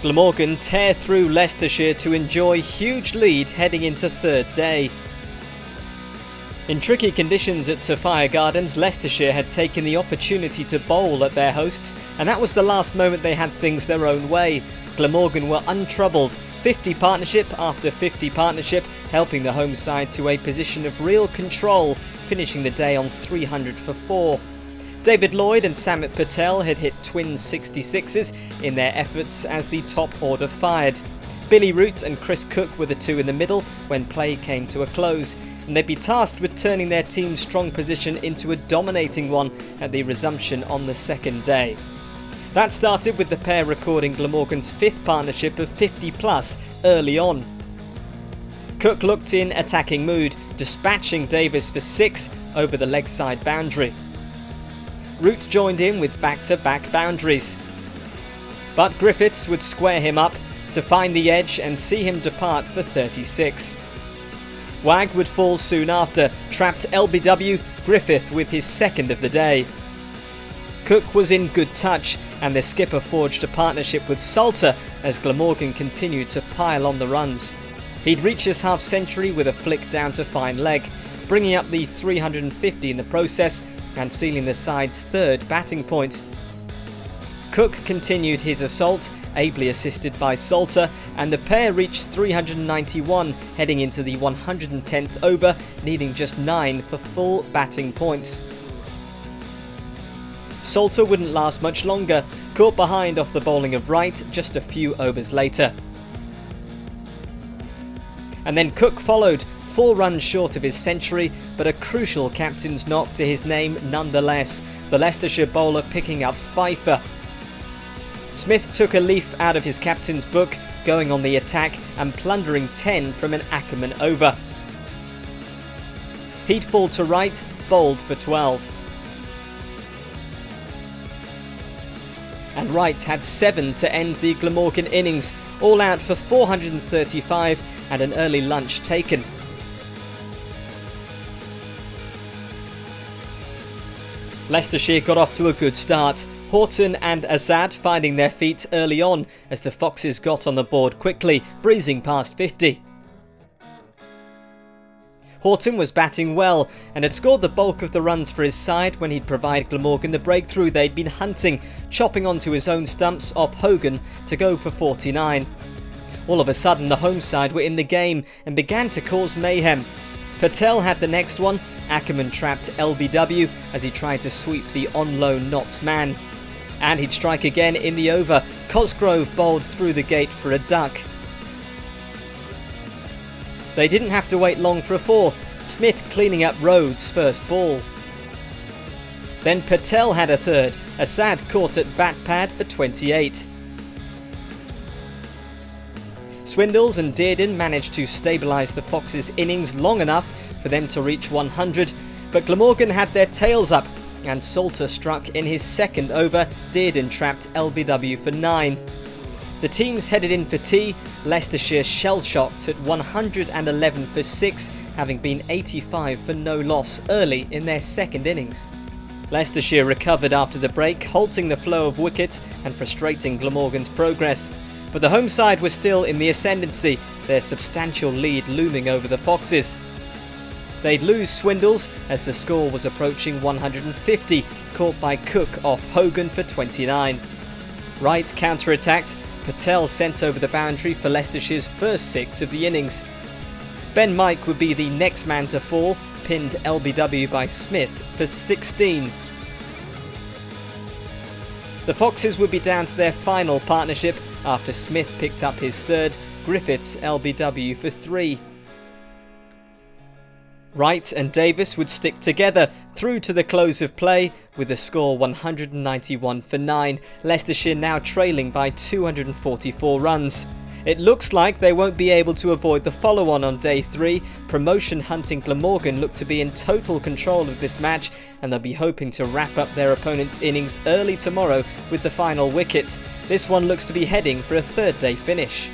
Glamorgan tear through Leicestershire to enjoy huge lead heading into third day. In tricky conditions at Sophia Gardens, Leicestershire had taken the opportunity to bowl at their hosts, and that was the last moment they had things their own way. Glamorgan were untroubled, 50 partnership after 50 partnership, helping the home side to a position of real control, finishing the day on 300 for 4. David Lloyd and Samit Patel had hit twin 66s in their efforts as the top order fired. Billy Root and Chris Cook were the two in the middle when play came to a close, and they'd be tasked with turning their team's strong position into a dominating one at the resumption on the second day. That started with the pair recording Glamorgan's fifth partnership of 50 plus early on. Cook looked in attacking mood, dispatching Davis for 6 over the leg side boundary. Root joined in with back-to-back boundaries. But Griffiths would square him up to find the edge and see him depart for 36. Wag would fall soon after, trapped LBW Griffith with his second of the day. Cook was in good touch and the skipper forged a partnership with Salter as Glamorgan continued to pile on the runs. He'd reach his half century with a flick down to fine leg, bringing up the 350 in the process and sealing the side's third batting point. Cook continued his assault, ably assisted by Salter, and the pair reached 391 heading into the 110th over, needing just 9 for full batting points. Salter wouldn't last much longer, caught behind off the bowling of Wright just a few overs later. And then Cook followed, 4 runs short of his century, but a crucial captain's knock to his name nonetheless, the Leicestershire bowler picking up Pfeiffer. Smith took a leaf out of his captain's book, going on the attack and plundering 10 from an Ackerman over. He'd fall to Wright, bowled for 12. And Wright had 7 to end the Glamorgan innings, all out for 435 and an early lunch taken. Leicestershire got off to a good start, Horton and Azad finding their feet early on as the Foxes got on the board quickly, breezing past 50. Horton was batting well and had scored the bulk of the runs for his side when he'd provide Glamorgan the breakthrough they'd been hunting, chopping onto his own stumps off Hogan to go for 49. All of a sudden the home side were in the game and began to cause mayhem. Patel had the next one, Ackerman trapped LBW as he tried to sweep the on-loan Notts man. And he'd strike again in the over, Cosgrove bowled through the gate for a duck. They didn't have to wait long for a fourth, Smith cleaning up Rhodes' first ball. Then Patel had a third, Assad caught at bat pad for 28. Swindles and Dearden managed to stabilise the Foxes' innings long enough for them to reach 100, but Glamorgan had their tails up and Salter struck in his second over, Dearden trapped LBW for 9. The teams headed in for tea, Leicestershire shell-shocked at 111 for 6, having been 85 for no loss early in their second innings. Leicestershire recovered after the break, halting the flow of wickets and frustrating Glamorgan's progress. But the home side was still in the ascendancy, their substantial lead looming over the Foxes. They'd lose Swindles as the score was approaching 150, caught by Cook off Hogan for 29. Wright counter-attacked, Patel sent over the boundary for Leicestershire's first 6 of the innings. Ben Mike would be the next man to fall, pinned LBW by Smith for 16. The Foxes would be down to their final partnership after Smith picked up his third, Griffiths LBW for 3. Wright and Davis would stick together through to the close of play with the score 191 for 9, Leicestershire now trailing by 244 runs. It looks like they won't be able to avoid the follow-on on day 3. Promotion hunting Glamorgan look to be in total control of this match and they'll be hoping to wrap up their opponent's innings early tomorrow with the final wicket. This one looks to be heading for a third day finish.